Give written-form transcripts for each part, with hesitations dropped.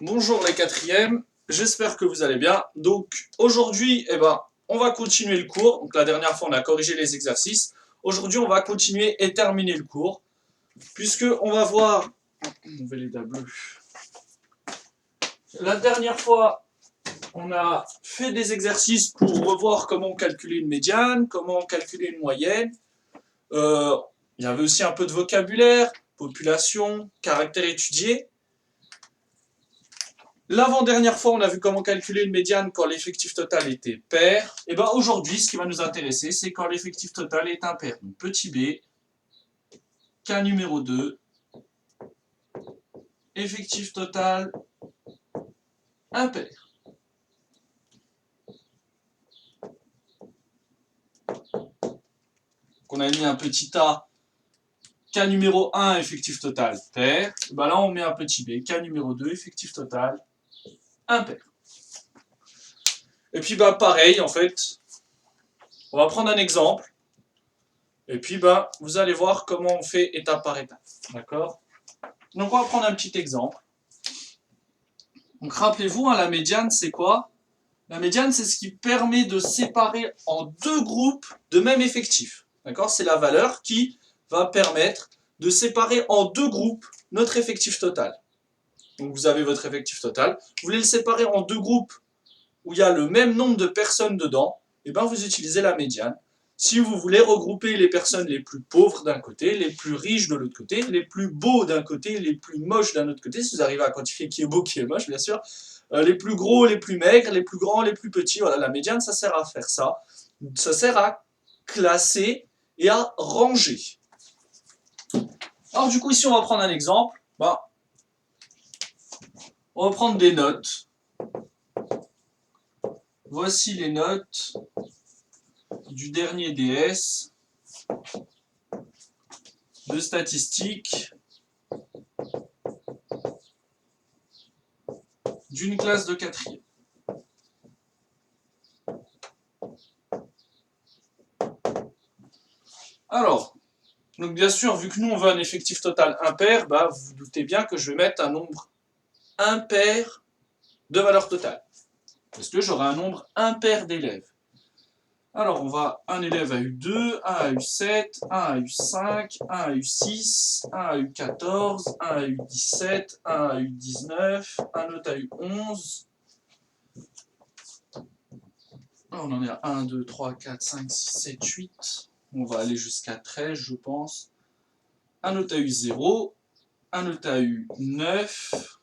Bonjour les quatrièmes, j'espère que vous allez bien. Donc aujourd'hui, on va continuer le cours. Donc la dernière fois, on a corrigé les exercices. Aujourd'hui, on va continuer et terminer le cours. Puisque on va voir... On va les bleus. La dernière fois, on a fait des exercices pour revoir comment calculer une médiane, comment calculer une moyenne. Il y avait aussi un peu de vocabulaire, population, caractères étudiés. L'avant-dernière fois, on a vu comment calculer une médiane quand l'effectif total était pair. Et bien aujourd'hui, ce qui va nous intéresser, c'est quand l'effectif total est impair. Donc petit b, cas numéro 2, effectif total impair. On a mis un petit a, cas numéro 1, effectif total pair. Et ben là, on met un petit b, cas numéro 2, effectif total impair. Et puis pareil, en fait, on va prendre un exemple. Et puis vous allez voir comment on fait étape par étape. D'accord? Donc on va prendre un petit exemple. Donc rappelez-vous, la médiane c'est quoi? La médiane c'est ce qui permet de séparer en deux groupes de même effectif. D'accord? C'est la valeur qui va permettre de séparer en deux groupes notre effectif total. Donc vous avez votre effectif total, vous voulez le séparer en deux groupes où il y a le même nombre de personnes dedans, et vous utilisez la médiane. Si vous voulez regrouper les personnes les plus pauvres d'un côté, les plus riches de l'autre côté, les plus beaux d'un côté, les plus moches d'un autre côté, si vous arrivez à quantifier qui est beau, qui est moche, bien sûr, les plus gros, les plus maigres, les plus grands, les plus petits, voilà, la médiane, ça sert à faire ça. Ça sert à classer et à ranger. Alors du coup, ici, on va prendre un exemple. On va prendre des notes. Voici les notes du dernier DS de statistiques d'une classe de 4e. Alors, donc bien sûr, vu que nous on veut un effectif total impair, vous vous doutez bien que je vais mettre un nombre impair de valeur totale. Parce que j'aurai un nombre impair d'élèves. Alors, un élève a eu 2, un a eu 7, un a eu 5, un a eu 6, un a eu 14, un a eu 17, un a eu 19, un autre a eu 11. On en est à 1, 2, 3, 4, 5, 6, 7, 8. On va aller jusqu'à 13, je pense. Un autre a eu 0, un autre a eu 9,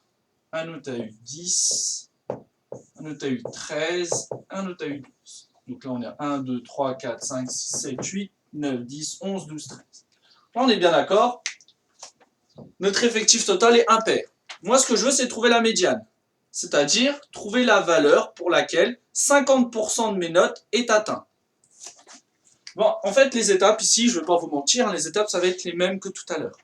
un autre a eu 10, un autre a eu 13, un autre a eu 12. Donc là, on est à 1, 2, 3, 4, 5, 6, 7, 8, 9, 10, 11, 12, 13. Là, on est bien d'accord. Notre effectif total est impair. Moi, ce que je veux, c'est trouver la médiane. C'est-à-dire trouver la valeur pour laquelle 50% de mes notes est atteint. Bon, en fait, les étapes ici, je ne vais pas vous mentir, les étapes, ça va être les mêmes que tout à l'heure.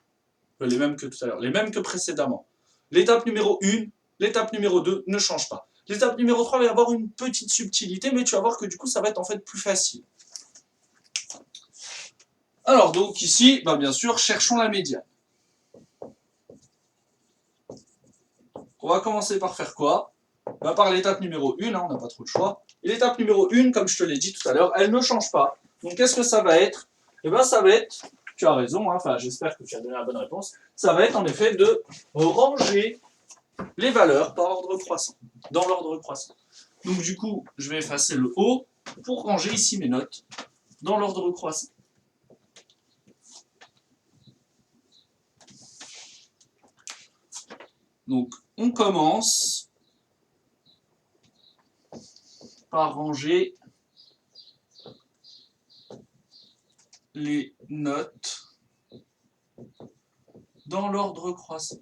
Les mêmes que précédemment. L'étape numéro 1, l'étape numéro 2 ne change pas. L'étape numéro 3 va y avoir une petite subtilité, mais tu vas voir que du coup, ça va être en fait plus facile. Alors, donc ici, bien sûr, cherchons la médiane. On va commencer par faire quoi? Par l'étape numéro 1, on n'a pas trop de choix. Et l'étape numéro 1, comme je te l'ai dit tout à l'heure, elle ne change pas. Donc qu'est-ce que ça va être? Ça va être, tu as raison, j'espère que tu as donné la bonne réponse, ça va être en effet de ranger les valeurs par ordre croissant, dans l'ordre croissant. Donc du coup, je vais effacer le haut pour ranger ici mes notes dans l'ordre croissant. Donc on commence par ranger les notes dans l'ordre croissant.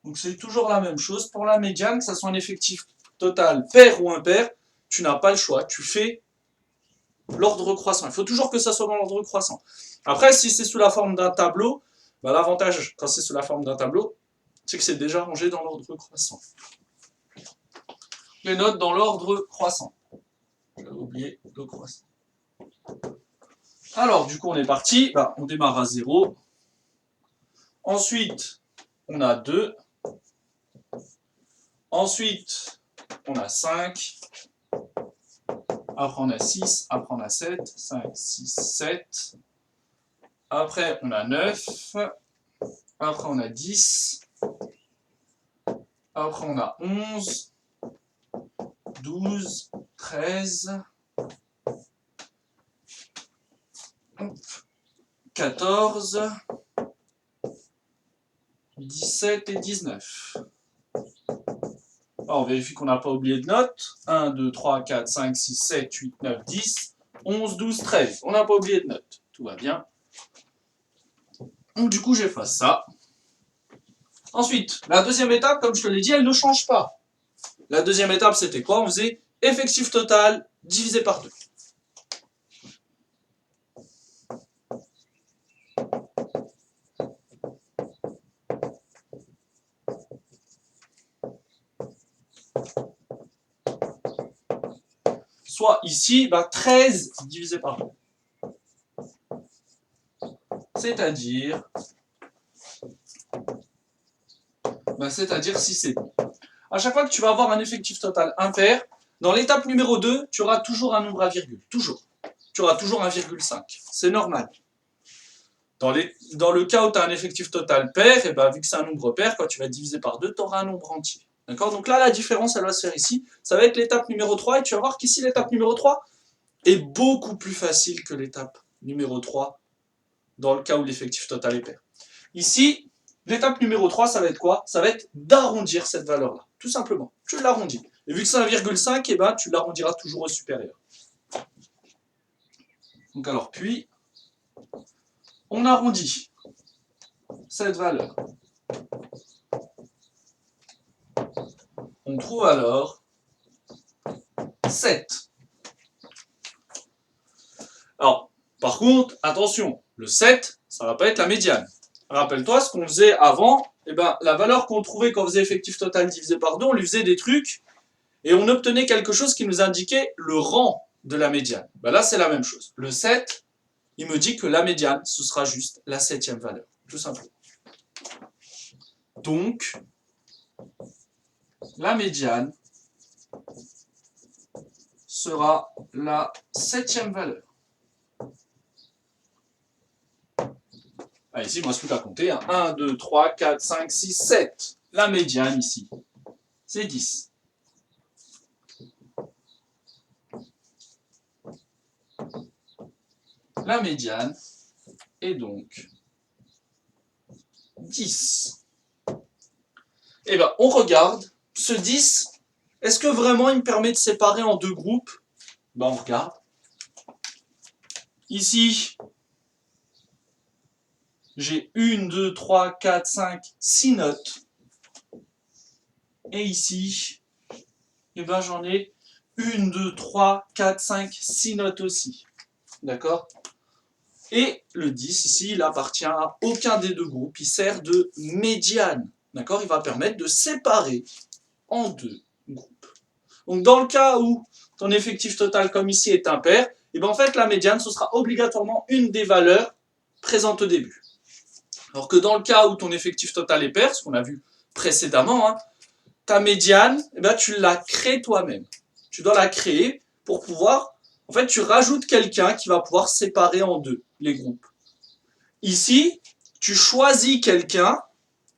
Donc c'est toujours la même chose. Pour la médiane, que ce soit un effectif total pair ou impair, tu n'as pas le choix. Tu fais l'ordre croissant. Il faut toujours que ça soit dans l'ordre croissant. Après, si c'est sous la forme d'un tableau, l'avantage quand c'est sous la forme d'un tableau, c'est que c'est déjà rangé dans l'ordre croissant. Les notes dans l'ordre croissant. J'avais oublié le croissant. Alors, du coup, on est parti. On démarre à 0. Ensuite, on a 2. Ensuite, on a 5. Après, on a 6. Après, on a 7. 5, 6, 7. Après, on a 9. Après, on a 10. Après, on a 11. 12. 13. 14. 17 et 19. Alors, on vérifie qu'on n'a pas oublié de notes. 1, 2, 3, 4, 5, 6, 7, 8, 9, 10, 11, 12, 13. On n'a pas oublié de notes. Tout va bien. Donc, du coup, j'efface ça. Ensuite, la deuxième étape, comme je te l'ai dit, elle ne change pas. La deuxième étape, c'était quoi? On faisait effectif total divisé par 2. Soit ici, 13 divisé par 2. C'est-à-dire 6,5. À chaque fois que tu vas avoir un effectif total impair, dans l'étape numéro 2, tu auras toujours un nombre à virgule. Toujours. Tu auras toujours 1,5. C'est normal. Dans le cas où tu as un effectif total pair, et vu que c'est un nombre pair, quand tu vas diviser par 2, tu auras un nombre entier. D'accord? Donc là, la différence, elle va se faire ici. Ça va être l'étape numéro 3, et tu vas voir qu'ici, l'étape numéro 3 est beaucoup plus facile que l'étape numéro 3, dans le cas où l'effectif total est pair. Ici, l'étape numéro 3, ça va être quoi? Ça va être d'arrondir cette valeur-là, tout simplement. Tu l'arrondis. Et vu que c'est 1,5, tu l'arrondiras toujours au supérieur. Donc alors, puis, on arrondit cette valeur. On trouve alors 7. Alors, par contre, attention, le 7, ça ne va pas être la médiane. Rappelle-toi, ce qu'on faisait avant, la valeur qu'on trouvait quand on faisait effectif total divisé par 2, on lui faisait des trucs, et on obtenait quelque chose qui nous indiquait le rang de la médiane. Là, c'est la même chose. Le 7, il me dit que la médiane, ce sera juste la 7e valeur, tout simplement. Donc, la médiane sera la 7e valeur. Ici, il ne me reste plus qu'à compter. 1, 2, 3, 4, 5, 6, 7. La médiane ici, c'est 10. La médiane est donc 10. On regarde. Ce 10, est-ce que vraiment il me permet de séparer en 2 groupes? On regarde. Ici, j'ai 1, 2, 3, 4, 5, 6 notes. Et ici, j'en ai 1, 2, 3, 4, 5, 6 notes aussi. D'accord? Et le 10, ici, il appartient à aucun des 2 groupes. Il sert de médiane. D'accord? Il va permettre de séparer en 2 groupes. Donc, dans le cas où ton effectif total, comme ici, est impair, en fait, la médiane, ce sera obligatoirement une des valeurs présentes au début. Alors que dans le cas où ton effectif total est pair, ce qu'on a vu précédemment, ta médiane, tu la crées toi-même. Tu dois la créer pour pouvoir... En fait, tu rajoutes quelqu'un qui va pouvoir séparer en 2 les groupes. Ici, tu choisis quelqu'un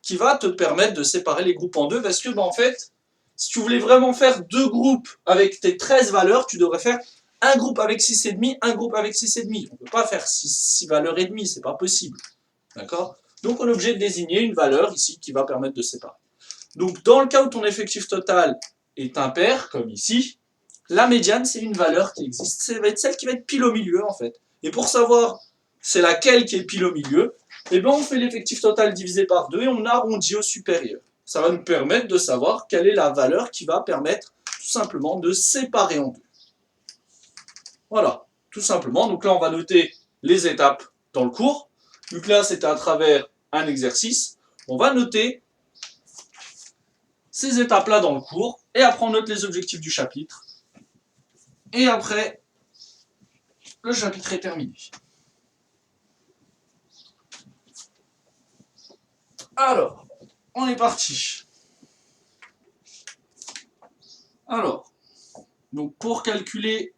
qui va te permettre de séparer les groupes en 2 parce que, en fait, si tu voulais vraiment faire 2 groupes avec tes 13 valeurs, tu devrais faire un groupe avec 6,5, un groupe avec 6,5. On ne peut pas faire 6 valeurs et demie, c'est pas possible. D'accord? Donc, on est obligé de désigner une valeur ici qui va permettre de séparer. Donc, dans le cas où ton effectif total est impair, comme ici, la médiane, c'est une valeur qui existe. Ça va être celle qui va être pile au milieu, en fait. Et pour savoir c'est laquelle qui est pile au milieu, on fait l'effectif total divisé par 2 et on arrondit au supérieur. Ça va nous permettre de savoir quelle est la valeur qui va permettre tout simplement de séparer en 2. Voilà, tout simplement. Donc là, on va noter les étapes dans le cours. Donc là, c'était à travers un exercice. On va noter ces étapes-là dans le cours, et après on note les objectifs du chapitre, et après, le chapitre est terminé. Alors, on est parti. Alors, donc pour calculer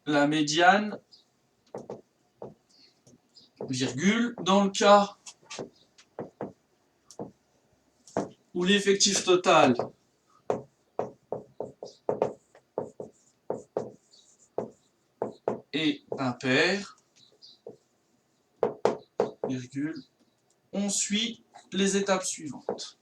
la médiane, virgule, dans le cas où l'effectif total est impair, virgule, on suit les étapes suivantes.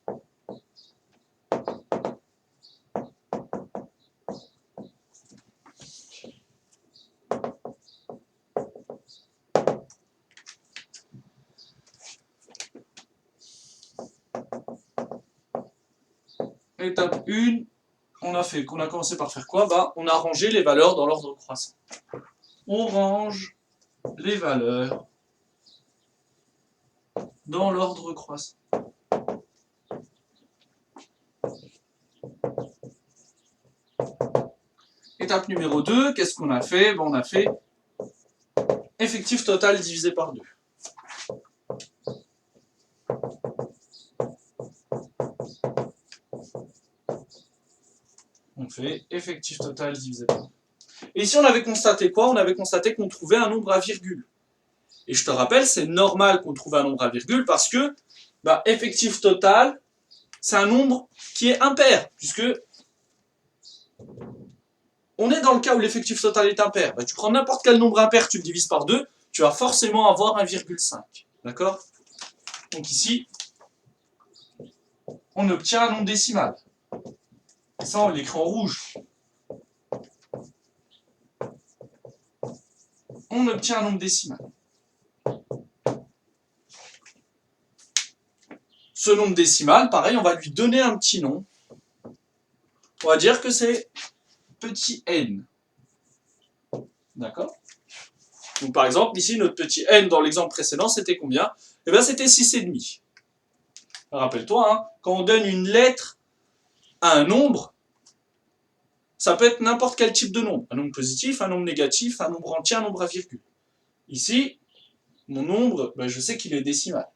Étape 1, on a commencé par faire quoi? Bah, on a rangé les valeurs dans l'ordre croissant. On range les valeurs dans l'ordre croissant. Étape numéro 2, qu'est-ce qu'on a fait? Ben, on a fait effectif total divisé par 2. On fait effectif total divisé par 2. Et ici, on avait constaté quoi? On avait constaté qu'on trouvait un nombre à virgule. Et je te rappelle, c'est normal qu'on trouve un nombre à virgule parce que bah, effectif total, c'est un nombre qui est impair, puisque on est dans le cas où l'effectif total est impair. Bah, tu prends n'importe quel nombre impair, tu le divises par 2, tu vas forcément avoir 1,5. D'accord? Donc ici, on obtient un nombre décimal. Et ça, on l'écrit en rouge. On obtient un nombre décimal. Ce nombre décimal, pareil, on va lui donner un petit nom. On va dire que c'est petit n. D'accord? Donc par exemple, ici, notre petit n dans l'exemple précédent, c'était combien? Eh bien, c'était 6,5. Rappelle-toi, hein, quand on donne une lettre à un nombre, ça peut être n'importe quel type de nombre. Un nombre positif, un nombre négatif, un nombre entier, un nombre à virgule. Ici, mon nombre, ben, je sais qu'il est décimal.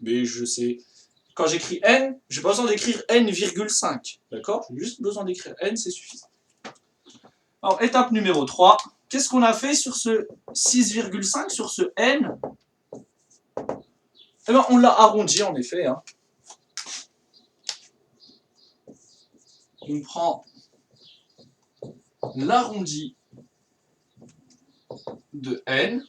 Mais je sais... Quand j'écris n, j'ai pas besoin d'écrire n,5. D'accord? J'ai juste besoin d'écrire n, c'est suffisant. Alors, étape numéro 3. Qu'est-ce qu'on a fait sur ce 6,5, sur ce n? Eh bien, on l'a arrondi, en effet. Hein. On prend l'arrondi de n.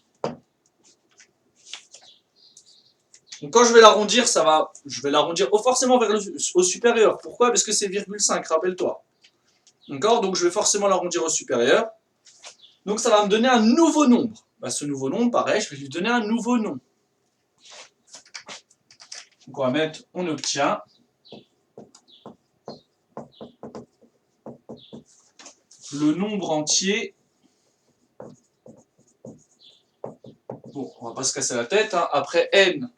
Donc quand je vais l'arrondir, je vais l'arrondir forcément au supérieur. Pourquoi? Parce que c'est 0,5, rappelle-toi. D'accord? Donc je vais forcément l'arrondir au supérieur. Donc ça va me donner un nouveau nombre. Bah, ce nouveau nombre, pareil, je vais lui donner un nouveau nom. Donc on va mettre, on obtient le nombre entier. Bon, on va pas se casser la tête. Hein. Après n,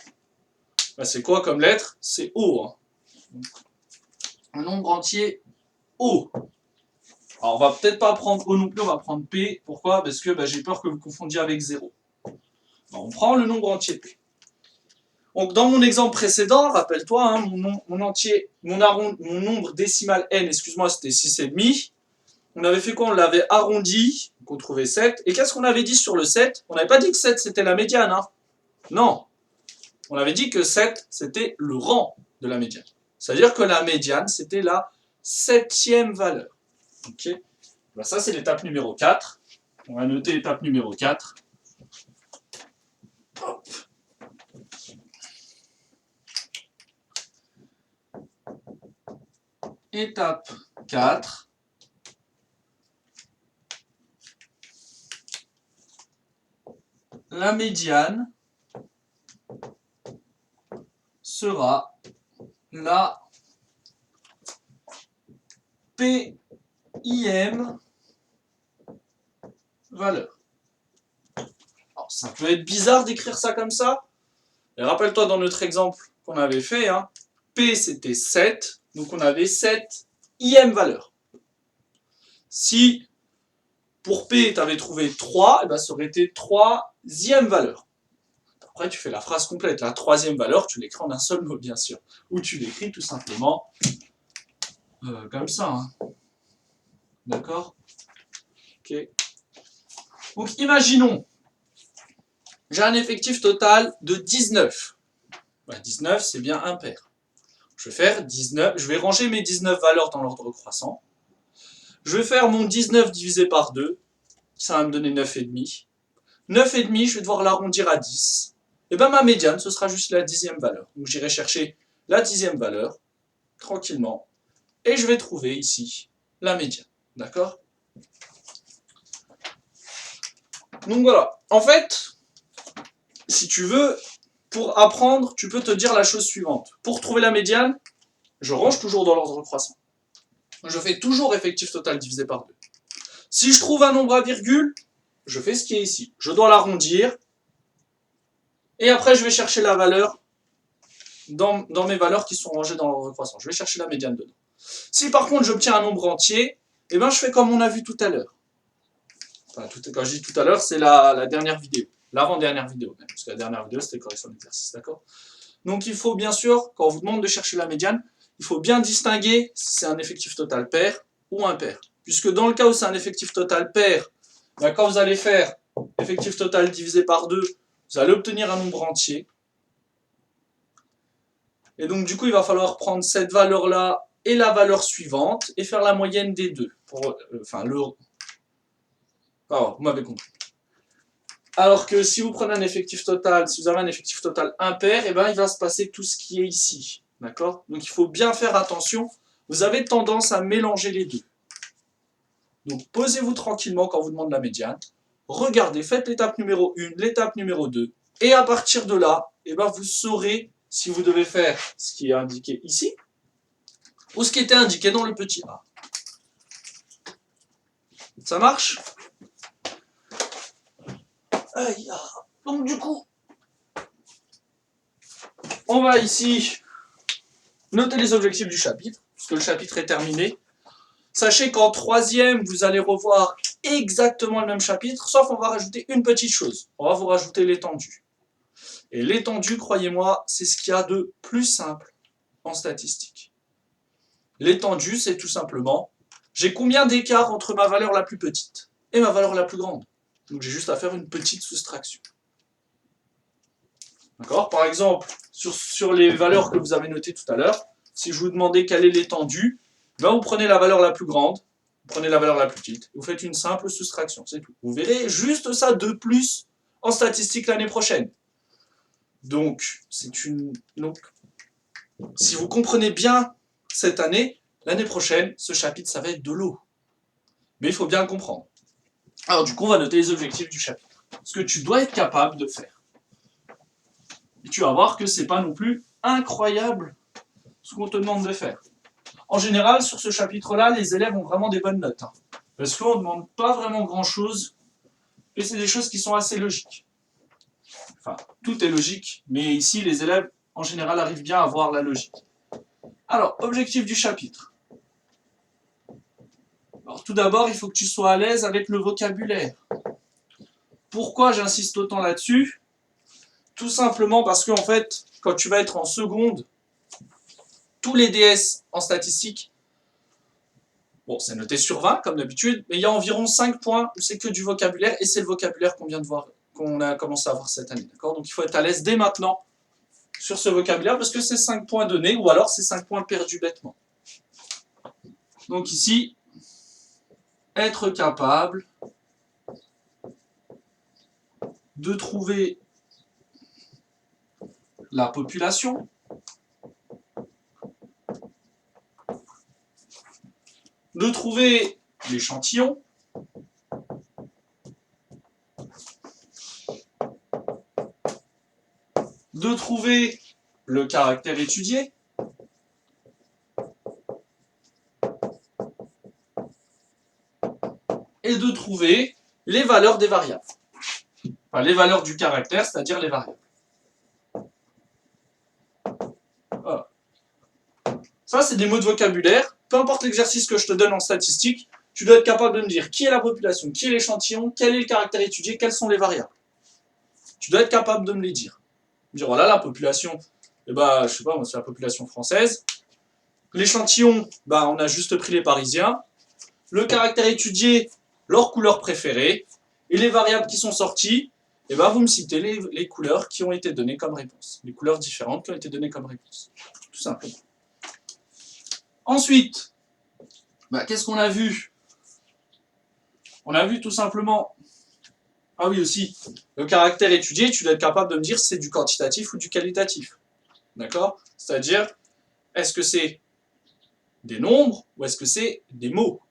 bah, c'est quoi comme lettre? C'est O. Hein. Donc, un nombre entier O. Alors on va peut-être pas prendre O non plus, on va prendre P. Pourquoi? Parce que bah, j'ai peur que vous confondiez avec 0. Alors, on prend le nombre entier P. Donc dans mon exemple précédent, rappelle-toi, hein, mon nombre décimal n, excuse-moi, c'était 6,5. On avait fait quoi? On l'avait arrondi, donc on trouvait 7. Et qu'est-ce qu'on avait dit sur le 7? On n'avait pas dit que 7 c'était la médiane. Hein. Non. On avait dit que 7 c'était le rang de la médiane. C'est-à-dire que la médiane c'était la 7e valeur. Ok. Ben, ça c'est l'étape numéro 4. On va noter l'étape numéro 4. Hop. Étape 4. La médiane sera la PIM valeur. Alors, ça peut être bizarre d'écrire ça comme ça. Et rappelle-toi dans notre exemple qu'on avait fait, hein, P c'était 7, donc on avait 7 IM valeur. Si pour P tu avais trouvé 3, et ben ça aurait été 3e valeur. Après, tu fais la phrase complète. La troisième valeur, tu l'écris en un seul mot, bien sûr. Ou tu l'écris tout simplement comme ça. Hein. D'accord? Ok. Donc, imaginons, j'ai un effectif total de 19. Bah, 19, c'est bien impair. Je vais faire 19, je vais ranger mes 19 valeurs dans l'ordre croissant. Je vais faire mon 19 divisé par 2. Ça va me donner 9,5. 9,5, je vais devoir l'arrondir à 10. Et bien ma médiane, ce sera juste la 10e valeur. Donc j'irai chercher la 10e valeur, tranquillement. Et je vais trouver ici la médiane. D'accord? Donc voilà. En fait, si tu veux, pour apprendre, tu peux te dire la chose suivante. Pour trouver la médiane, je range toujours dans l'ordre croissant. Je fais toujours effectif total divisé par 2. Si je trouve un nombre à virgule, je fais ce qui est ici. Je dois l'arrondir. Et après, je vais chercher la valeur dans mes valeurs qui sont rangées dans l'ordre croissant. Je vais chercher la médiane dedans. Si par contre, j'obtiens un nombre entier, eh ben, je fais comme on a vu tout à l'heure. Enfin, quand je dis tout à l'heure, c'est la dernière vidéo. L'avant-dernière vidéo, même, parce que la dernière vidéo, c'était correction d'exercice, d'accord? Donc, il faut bien sûr, quand on vous demande de chercher la médiane, il faut bien distinguer si c'est un effectif total pair ou impair. Puisque dans le cas où c'est un effectif total pair, ben, quand vous allez faire effectif total divisé par 2, vous allez obtenir un nombre entier. Et donc, du coup, il va falloir prendre cette valeur-là et la valeur suivante et faire la moyenne des deux. Alors, vous m'avez compris. Alors que si vous prenez un effectif total, si vous avez un effectif total impair, eh ben, il va se passer tout ce qui est ici. D'accord? Donc, il faut bien faire attention. Vous avez tendance à mélanger les deux. Donc, posez-vous tranquillement quand on vous demande la médiane. Regardez, faites l'étape numéro 1, l'étape numéro 2. Et à partir de là, eh ben, vous saurez si vous devez faire ce qui est indiqué ici ou ce qui était indiqué dans le petit a. Ça marche? Donc du coup, on va ici noter les objectifs du chapitre, puisque le chapitre est terminé. Sachez qu'en troisième, vous allez revoir exactement le même chapitre, sauf on va rajouter une petite chose. On va vous rajouter l'étendue. Et l'étendue, croyez-moi, c'est ce qu'il y a de plus simple en statistique. L'étendue, c'est tout simplement, j'ai combien d'écart entre ma valeur la plus petite et ma valeur la plus grande. Donc j'ai juste à faire une petite soustraction. D'accord? Par exemple, sur les valeurs que vous avez notées tout à l'heure, si je vous demandais quelle est l'étendue, ben vous prenez la valeur la plus grande, vous prenez la valeur la plus petite, vous faites une simple soustraction, c'est tout. Vous verrez juste ça de plus en statistique l'année prochaine. Donc, si vous comprenez bien cette année, l'année prochaine, ce chapitre, ça va être de l'eau. Mais il faut bien le comprendre. Alors du coup, on va noter les objectifs du chapitre. Ce que tu dois être capable de faire. Et tu vas voir que c'est pas non plus incroyable ce qu'on te demande de faire. En général, sur ce chapitre-là, les élèves ont vraiment des bonnes notes. Parce qu'on ne demande pas vraiment grand-chose. Et c'est des choses qui sont assez logiques. Enfin, tout est logique, mais ici, les élèves, en général, arrivent bien à voir la logique. Alors, objectif du chapitre. Alors, tout d'abord, il faut que tu sois à l'aise avec le vocabulaire. Pourquoi j'insiste autant là-dessus? Tout simplement parce qu'en fait, quand tu vas être en seconde, tous les DS en statistique, bon, c'est noté sur 20 comme d'habitude, mais il y a environ 5 points où c'est que du vocabulaire, et c'est le vocabulaire qu'on vient de voir, qu'on a commencé à voir cette année. D'accord? Donc il faut être à l'aise dès maintenant sur ce vocabulaire, parce que c'est 5 points donnés, ou alors c'est 5 points perdus bêtement. Donc ici, être capable de trouver la population, de trouver l'échantillon, de trouver le caractère étudié, et de trouver les valeurs des variables. Enfin, les valeurs du caractère, c'est-à-dire les variables. Voilà. Ça, c'est des mots de vocabulaire. Peu importe l'exercice que je te donne en statistique, tu dois être capable de me dire qui est la population, qui est l'échantillon, quel est le caractère étudié, quelles sont les variables. Tu dois être capable de me les dire. Dire voilà, la population, eh ben, je sais pas, moi, c'est la population française. L'échantillon, bah, on a juste pris les Parisiens. Le caractère étudié, leur couleur préférée. Et les variables qui sont sorties, eh ben, vous me citez les couleurs qui ont été données comme réponse. Les couleurs différentes qui ont été données comme réponse. Tout simplement. Ensuite, bah, qu'est-ce qu'on a vu? On a vu tout simplement... Ah oui aussi, le caractère étudié, tu dois être capable de me dire si c'est du quantitatif ou du qualitatif. D'accord? C'est-à-dire, est-ce que c'est des nombres ou est-ce que c'est des mots?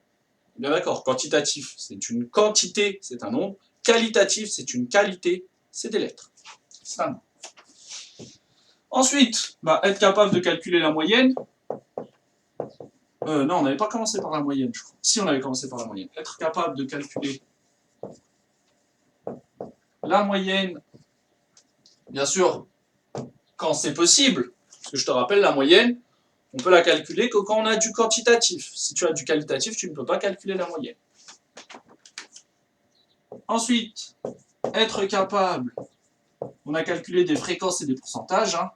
Bien d'accord, quantitatif, c'est une quantité, c'est un nombre. Qualitatif, c'est une qualité, c'est des lettres. C'est un nom. Ensuite, bah, être capable de calculer la moyenne. Non, on n'avait pas commencé par la moyenne, je crois. Si, on avait commencé par la moyenne. Être capable de calculer la moyenne, bien sûr, quand c'est possible. Parce que je te rappelle, la moyenne, on peut la calculer que quand on a du quantitatif. Si tu as du qualitatif, tu ne peux pas calculer la moyenne. Ensuite, être capable, on a calculé des fréquences et des pourcentages. Hein.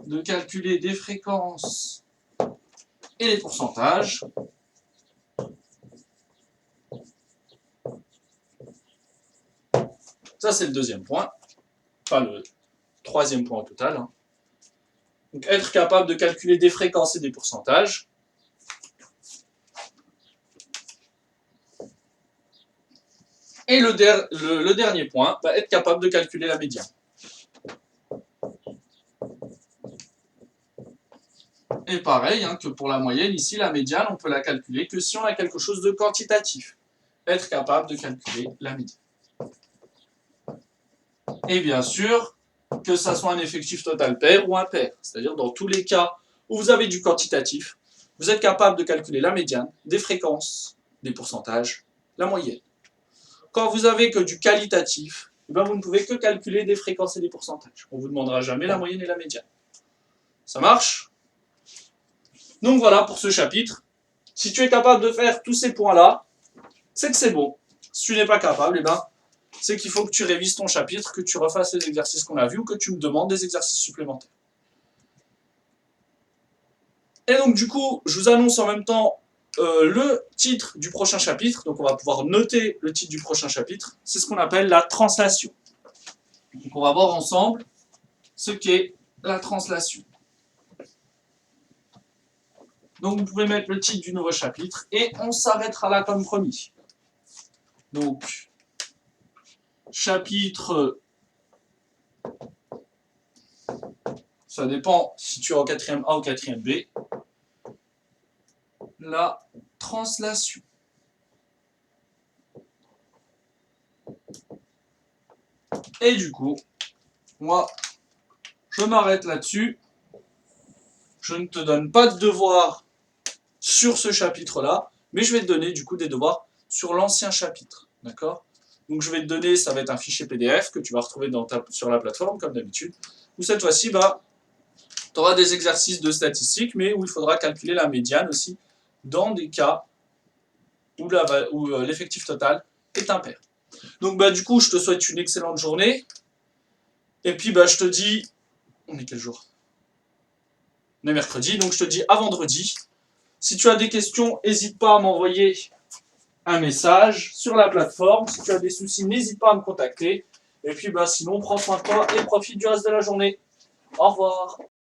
De calculer des fréquences et des pourcentages. Ça, c'est le deuxième point. Enfin, le troisième point au total. Hein. Donc, être capable de calculer des fréquences et des pourcentages. Et le dernier point, bah, être capable de calculer la médiane. Et pareil, hein, que pour la moyenne, ici, la médiane, on peut la calculer que si on a quelque chose de quantitatif. Être capable de calculer la médiane. Et bien sûr, que ça soit un effectif total pair ou impair. C'est-à-dire, dans tous les cas où vous avez du quantitatif, vous êtes capable de calculer la médiane, des fréquences, des pourcentages, la moyenne. Quand vous avez que du qualitatif, eh bien vous ne pouvez que calculer des fréquences et des pourcentages. On ne vous demandera jamais la moyenne et la médiane. Ça marche? Donc voilà pour ce chapitre. Si tu es capable de faire tous ces points-là, c'est que c'est bon. Si tu n'es pas capable, eh ben, c'est qu'il faut que tu révises ton chapitre, que tu refasses les exercices qu'on a vus ou que tu me demandes des exercices supplémentaires. Et donc du coup, je vous annonce en même temps le titre du prochain chapitre. Donc on va pouvoir noter le titre du prochain chapitre. C'est ce qu'on appelle la translation. Donc on va voir ensemble ce qu'est la translation. Donc vous pouvez mettre le titre du nouveau chapitre et on s'arrêtera là comme promis. Donc, chapitre, ça dépend si tu es en 4e A ou 4e B, la translation. Et du coup, moi, je m'arrête là-dessus. Je ne te donne pas de devoirs sur ce chapitre-là, mais je vais te donner du coup des devoirs sur l'ancien chapitre, d'accord? Donc je vais te donner, ça va être un fichier PDF que tu vas retrouver sur la plateforme, comme d'habitude, où cette fois-ci, bah, tu auras des exercices de statistiques, mais où il faudra calculer la médiane aussi, dans des cas où l'effectif total est impair. Donc bah, du coup, je te souhaite une excellente journée, et puis bah, je te dis, on est quel jour? On est mercredi, donc je te dis à vendredi. Si tu as des questions, n'hésite pas à m'envoyer un message sur la plateforme. Si tu as des soucis, n'hésite pas à me contacter. Et puis bah, sinon, prends soin de toi et profite du reste de la journée. Au revoir.